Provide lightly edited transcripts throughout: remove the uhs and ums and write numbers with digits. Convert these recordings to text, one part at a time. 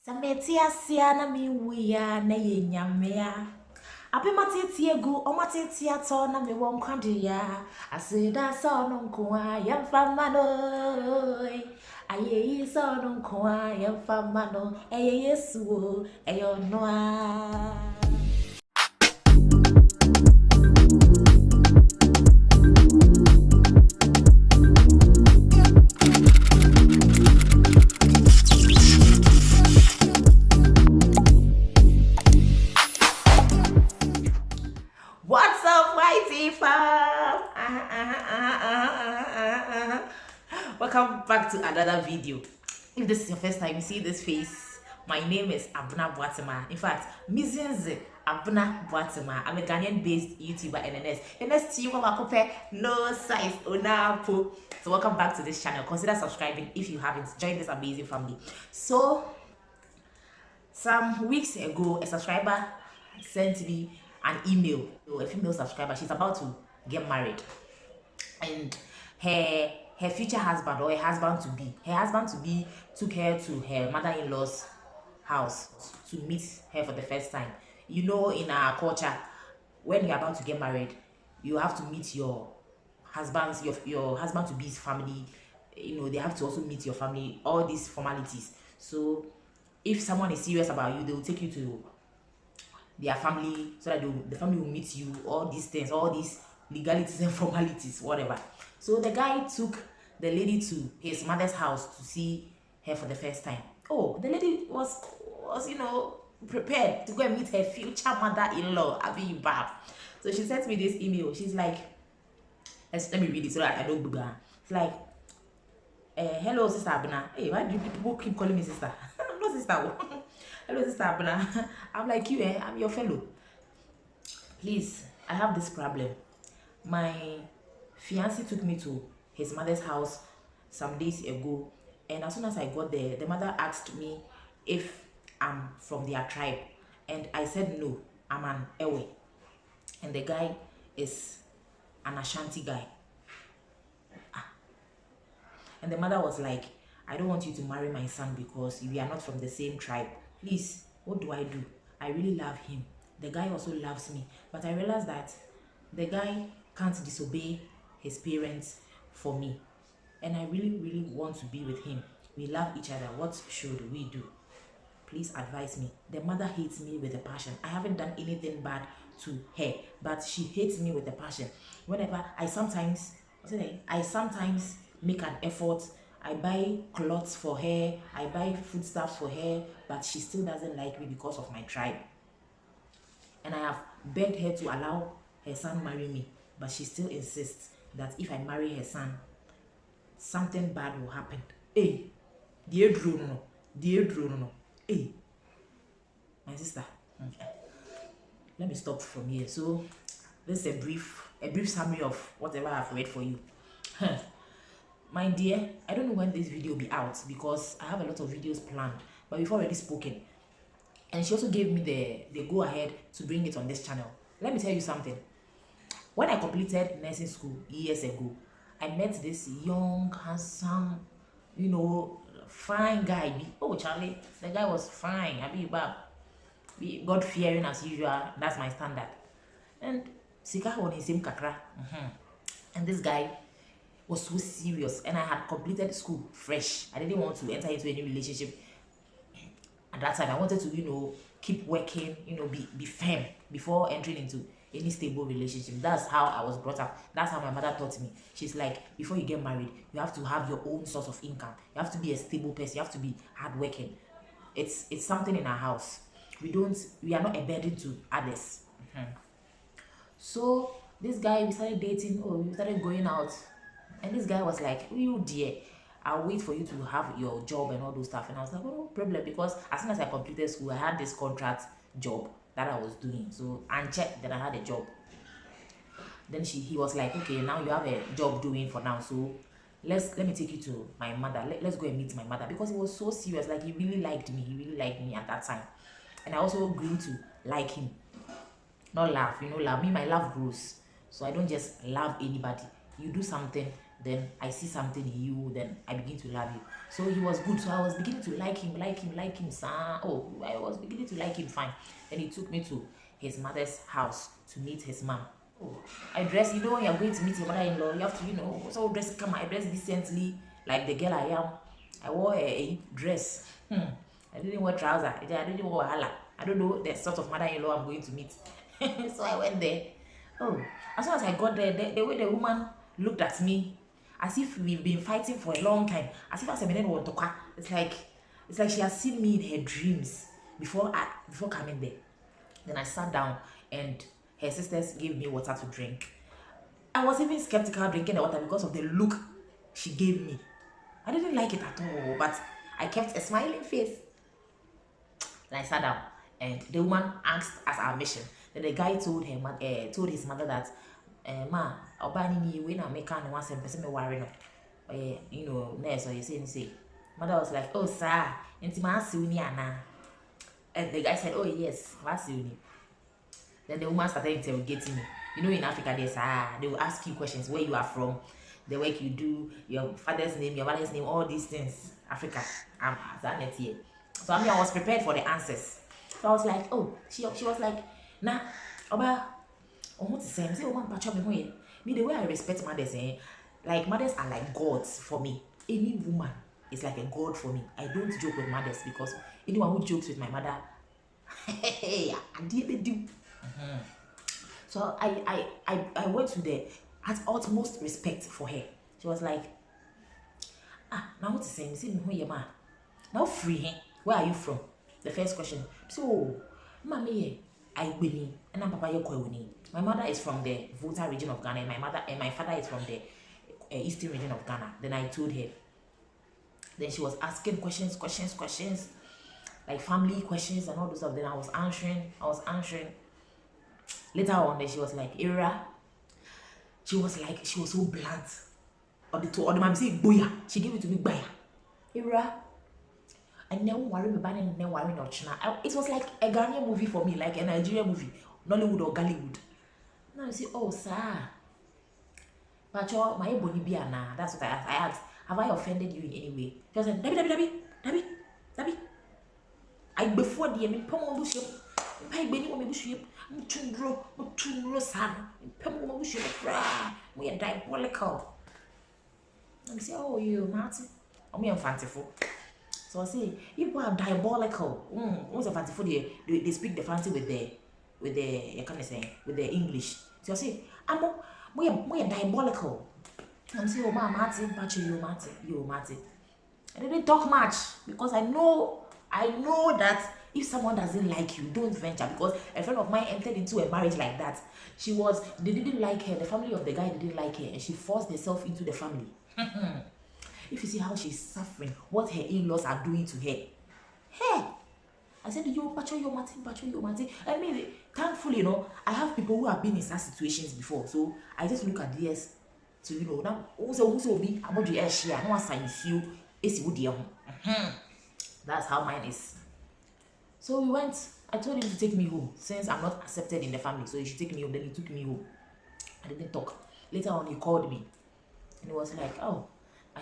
Sametia siana mi wuya na ye nyamea. Ape mateti egu o mateti ato na me won kwade ya. Asida so no nkoa ya fama no. Aye so no nkoa ya fama no. Eye Yesu o eyo noa. What's up, YT fam? Welcome back to another video. If this is your first time you see this face, my name is Abuna Boatema. In fact, Mrs. Abuna Boatema. I'm a Ghanaian-based YouTuber and NS no size onapo. So welcome back to this channel. Consider subscribing if you haven't. Join this amazing family. So some weeks ago, a subscriber sent me an email. A female subscriber, she's about to get married, and her future husband, or her husband to be took her to her mother-in-law's house to meet her for the first time. You know, in our culture, when you're about to get married, you have to meet your husband's your husband to be's family. You know, they have to also meet your family, all these formalities. So if someone is serious about you, they will take you to their family so that the family will meet you, all these things, all these legalities and formalities, whatever. So the guy took the lady to his mother's house to see her for the first time. Oh, the lady was prepared to go and meet her future mother-in-law, Abibab. So she sent me this email. She's like, let me read it so that I don't bug her. It's like, hello, Sister Abna. Hey, why do people keep calling me sister? I'm not sister. Hello, Sister Abna. I'm like you, I'm your fellow. Please, I have this problem. My fiancé took me to his mother's house some days ago, and as soon as I got there, the mother asked me if I'm from their tribe, and I said no, I'm an Ewe, and the guy is an Ashanti guy. And the mother was like, I don't want you to marry my son because we are not from the same tribe. Please, what do? I really love him. The guy also loves me. But I realized that the guy can't disobey his parents for me. And I really, really want to be with him. We love each other. What should we do? Please advise me. The mother hates me with a passion. I haven't done anything bad to her, but she hates me with a passion. Whenever I sometimes make an effort, I buy clothes for her, I buy foodstuffs for her, but she still doesn't like me because of my tribe. And I have begged her to allow her son marry me, but she still insists that if I marry her son, something bad will happen. Hey, dear Bruno, hey, my sister. Let me stop from here. So this is a brief summary of whatever I've read for you. My dear, I don't know when this video will be out because I have a lot of videos planned, but we've already spoken. And she also gave me the go ahead to bring it on this channel. Let me tell you something. When I completed nursing school years ago, I met this young, handsome, fine guy. Oh, Charlie, the guy was fine. Be God fearing as usual. That's my standard. And Sika on his same kakra. And this guy was so serious, and I had completed school fresh. I didn't want to enter into any relationship at that time. I wanted to, keep working, be firm before entering into any stable relationship. That's how I was brought up. That's how my mother taught me. She's like, before you get married, you have to have your own source of income. You have to be a stable person. You have to be hardworking. It's something in our house. We are not a burden to others. So this guy, we started dating. We started going out. And this guy was like, you dear, I'll wait for you to have your job and all those stuff. And I was like, oh, no problem. Because as soon as I completed school, I had this contract job that I was doing. So, and checked that I had a job. Then he was like, okay, now you have a job doing for now. So let me take you to my mother. Let's go and meet my mother. Because he was so serious. Like, he really liked me. He really liked me at that time. And I also grew to like him. Not love. Love me, my love grows. So I don't just love anybody. You do something, then I see something in you, then I begin to love you. So he was good. So I was beginning to like him, sir. Oh, I was beginning to like him fine. Then he took me to his mother's house to meet his mom. Oh, I dress, you know, when you're going to meet your mother-in-law, you have to, you know, so dress, come, I dress decently, like the girl I am. I wore a dress. I didn't wear trouser. I didn't wear hala. I don't know the sort of mother-in-law I'm going to meet. So I went there. Oh, as soon as I got there, the way the woman looked at me, as if we've been fighting for a long time, as if I said, it's like she has seen me in her dreams before coming there. Then I sat down and her sisters gave me water to drink. I was even skeptical drinking the water because of the look she gave me. I didn't like it at all, but I kept a smiling face. Then I sat down, and the woman asked us our mission. Then the guy told told his mother that, ma, obani ni we na make and once and person me worry no. You know, nurse or you say. Mother was like, oh sir, intima suni ana. And the guy said, oh yes, Vasuni. Then the woman started interrogating me. You know, in Africa, they will ask you questions, where you are from, the work you do, your father's name, your mother's name, all these things. Africa, I'm Zanet here. So I mean, I was prepared for the answers. So I was like, oh, she was like, nah, Oba, what is saying? Say, oh, man, me the way I respect mothers, like mothers are like gods for me. Any woman is like a god for me. I don't joke with mothers because anyone who jokes with my mother, hey, I did do. So I went to the utmost respect for her. She was like, now what is saying? See me who you are. Now free, where are you from? The first question. So, mommy, I Bini, and I'm Papa Yokoini. My mother is from the Volta region of Ghana, and my father is from the eastern region of Ghana. Then I told her. Then she was asking questions, like family questions and all those stuff. Then I was answering. Later on, then she was like, Era. She was so blunt. Or the mom say, Boya. She gave it to me, Boya. Era. I never worry about it, never worry no China. It was like a Ghanaian movie for me, like a Nigerian movie, Nollywood or Gollywood. Now you say, oh, sir. But my boni biana. That's what I asked. I asked, have I offended you in any way? She said, Dabi. I before the pomo bush. Pay Benny or maybe sheep. Mutundro son. Pomo bush. We are diabolical. And say, oh, you, Martin. Oh, me, I'm fanciful. So I say, people are diabolical. What's a fanciful? They speak the fancy with the English. So I say, we are diabolical. And say, oh, ma, Martin, but you, Martin. I didn't talk much because I know that if someone doesn't like you, don't venture. Because a friend of mine entered into a marriage like that. They didn't like her. The family of the guy didn't like her, and she forced herself into the family. If you see how she's suffering, what her in-laws are doing to her. Hey, I said, yo, Martin. I mean, thankfully, I have people who have been in such situations before. So I just look at this to, now, also be about the air share. No one signs you. That's how mine is. So we went. I told him to take me home since I'm not accepted in the family. So he should take me home. Then he took me home. I didn't talk. Later on, he called me. And he was like, oh, I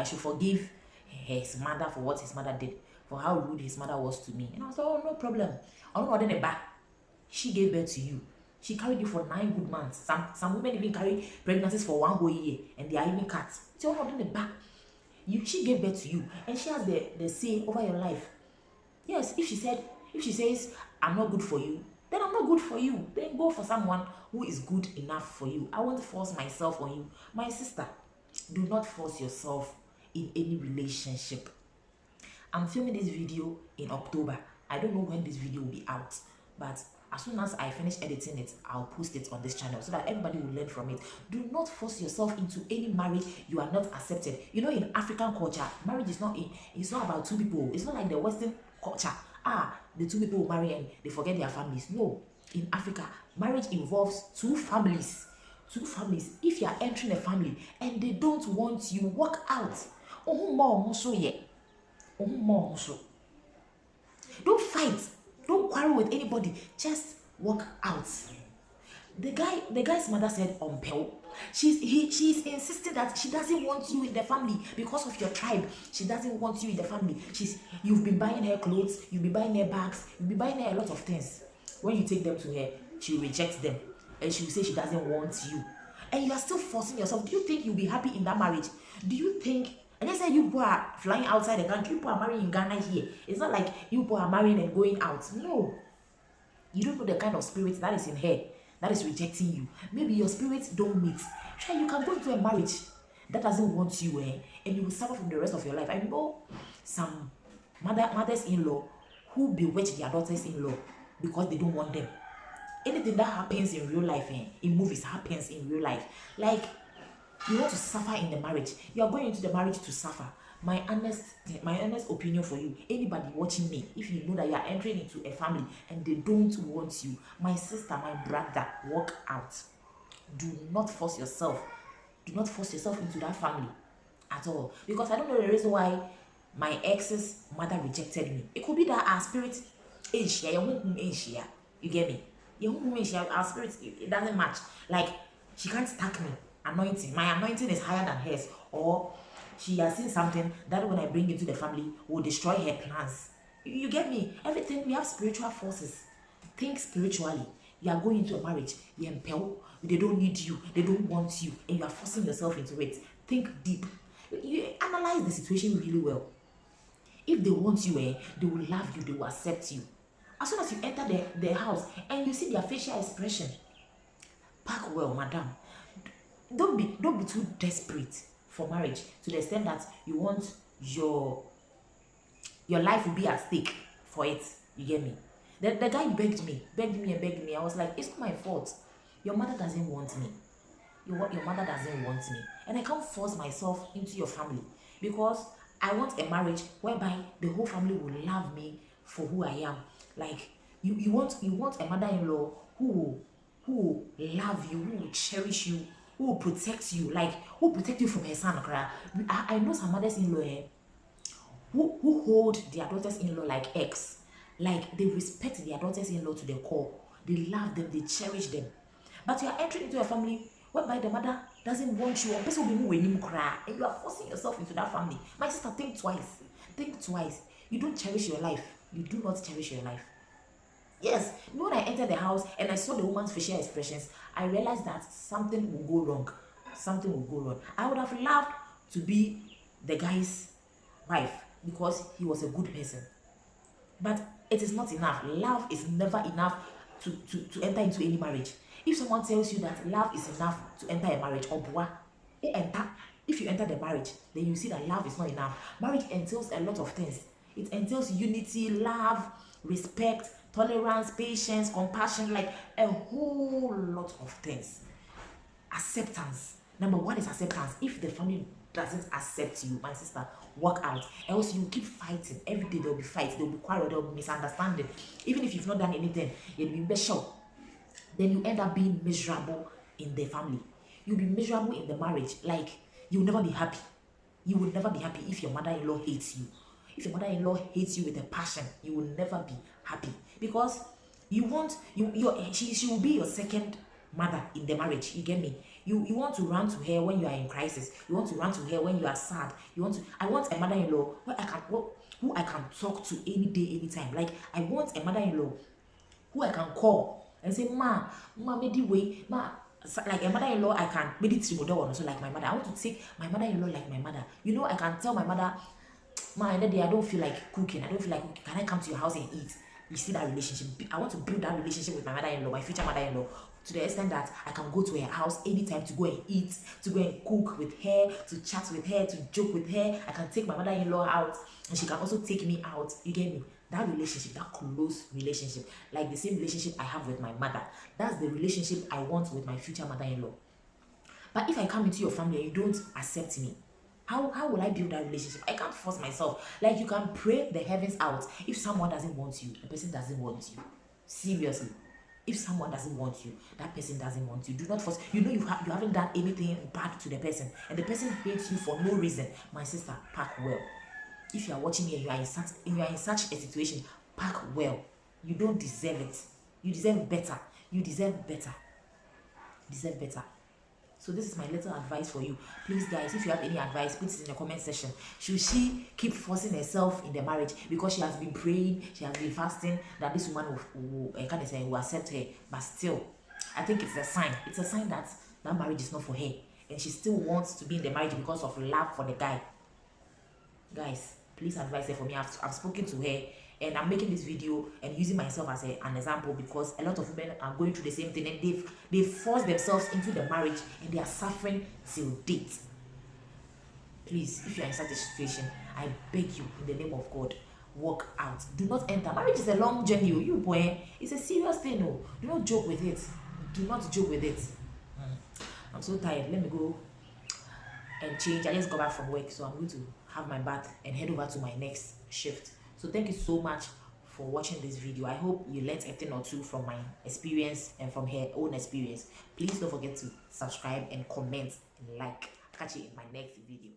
should forgive his mother for what his mother did, for how rude his mother was to me. And I was like, oh, no problem. I don't know what in the back. She gave birth to you. She carried you for 9 good months. Some women even carry pregnancies for 1 whole year, and they are even cut. So not in the back. She gave birth to you, and she has the say over your life. Yes, if she says I'm not good for you, then I'm not good for you. Then go for someone who is good enough for you. I won't force myself on you. My sister, do not force yourself in any relationship. I'm filming this video in October. I don't know when this video will be out, but as soon as I finish editing it, I'll post it on this channel so that everybody will learn from it. Do not force yourself into any marriage you are not accepted. You know, in African culture, marriage is it's not about 2 people. It's not like the Western culture. The 2 people will marry and they forget their families. No, in Africa, marriage involves 2 families. 2 families. If you are entering a family and they don't want you, walk out. Don't fight. Don't quarrel with anybody. Just walk out. The guy's mother said, Umpel. She's insisting that she doesn't want you in the family because of your tribe. She doesn't want you in the family. You've been buying her clothes, you've been buying her bags, you've been buying her a lot of things. When you take them to her, she will reject them and she will say she doesn't want you. And you are still forcing yourself. Do you think you'll be happy in that marriage? Do you think, and they say you people are flying outside the country, people are marrying in Ghana here. It's not like you people are marrying and going out. No. You don't know the kind of spirit that is in her that is rejecting you. Maybe your spirits don't meet. Try, you can go into a marriage that doesn't want you, and you will suffer from the rest of your life. I know some mothers-in-law who bewitch their daughters-in-law because they don't want them. Anything that happens in real life, in movies, happens in real life. Like, you want to suffer in the marriage. You are going into the marriage to suffer. My honest opinion for you, anybody watching me, if you know that you are entering into a family and they don't want you, my sister, my brother, walk out. Do not force yourself. Do not force yourself into that family at all. Because I don't know the reason why my ex's mother rejected me. It could be that our spirit is here. You get me? Our spirit, it doesn't match. Like, she can't stack me. Anointing. My anointing is higher than hers. Or she has seen something that when I bring into the family will destroy her plans. You get me? Everything, we have spiritual forces. Think spiritually. You are going into a marriage, you impel, they don't need you, they don't want you, and you are forcing yourself into it. Think deep. You analyze the situation really well. If they want you, they will love you, they will accept you. As soon as you enter their house and you see their facial expression, pack well, madam. Don't be too desperate for marriage to the extent that you want your life will be at stake for it. You get me? The guy begged me. I was like, it's not my fault. Your mother doesn't want me. Your mother doesn't want me. And I can't force myself into your family because I want a marriage whereby the whole family will love me for who I am. Like, you want a mother-in-law who will love you, who will cherish you, who will protect you, like, who will protect you from her son. I know some mothers-in-law who hold their daughters-in-law like ex. Like, they respect their daughters-in-law to their core. They love them, they cherish them. But you are entering into a family whereby the mother doesn't want you, or person will be moving cry, and you are forcing yourself into that family. My sister, think twice. Think twice. You don't cherish your life. You do not cherish your life. Yes, when I entered the house and I saw the woman's facial expressions, I realized that something will go wrong. Something will go wrong. I would have loved to be the guy's wife because he was a good person. But it is not enough. Love is never enough to enter into any marriage. If someone tells you that love is enough to enter a marriage, or if you enter the marriage, then you see that love is not enough. Marriage entails a lot of things. It entails unity, love, respect, tolerance, patience, compassion, like a whole lot of things. Acceptance. Number one is acceptance. If the family doesn't accept you, my sister, walk out. Else you keep fighting. Every day there will be fights, there will be quarrel, there will be misunderstanding. Even if you've not done anything, you'll be special. Then you end up being miserable in the family. You'll be miserable in the marriage. Like, you'll never be happy. You will never be happy if your mother-in-law hates you. If your mother-in-law hates you with a passion, you will never be happy. Because she will be your second mother in the marriage. You get me? You want to run to her when you are in crisis. You want to run to her when you are sad. I want a mother-in-law who I can talk to any day, anytime. Like, I want a mother-in-law who I can call and say, ma, maybe way, ma, like a mother-in-law I can maybe also like my mother. I want to take my mother-in-law like my mother. You know, I can tell my mother, ma, and day I don't feel like cooking. Can I come to your house and eat? You see that relationship. I want to build that relationship with my mother-in-law, my future mother-in-law, to the extent that I can go to her house anytime to go and eat, to go and cook with her, to chat with her, to joke with her. I can take my mother-in-law out and she can also take me out. You get me? That relationship, that close relationship, like the same relationship I have with my mother, that's the relationship I want with my future mother-in-law. But if I come into your family and you don't accept me, how will I build that relationship? I can't force myself. Like, you can pray the heavens out. If someone doesn't want you, the person doesn't want you. Seriously. If someone doesn't want you, that person doesn't want you. Do not force. You know you haven't done anything bad to the person, and the person hates you for no reason. My sister, pack well. If you are watching me and you are in such a situation, pack well. You don't deserve it. You deserve better. You deserve better. deserve better. So this is my little advice for you. Please, guys, if you have any advice, put it in the comment section. Should she keep forcing herself in the marriage because she has been praying, she has been fasting that this woman will accept her? But still, I think it's a sign. It's a sign that that marriage is not for her, and she still wants to be in the marriage because of love for the guy. Guys, please advise her for me. I've spoken to her, and I'm making this video and using myself as an example because a lot of women are going through the same thing, and they've forced themselves into the marriage and they are suffering till date. Please, if you are in such a situation, I beg you in the name of God, walk out. Do not enter. Marriage is a long journey. You boy, it's a serious thing. No, do not joke with it. Do not joke with it. I'm so tired. Let me go and change. I just got back from work, so I'm going to have my bath and head over to my next shift. So thank you so much for watching this video. I hope you learned a thing or two from my experience and from her own experience. Please don't forget to subscribe and comment and like. Catch you in my next video.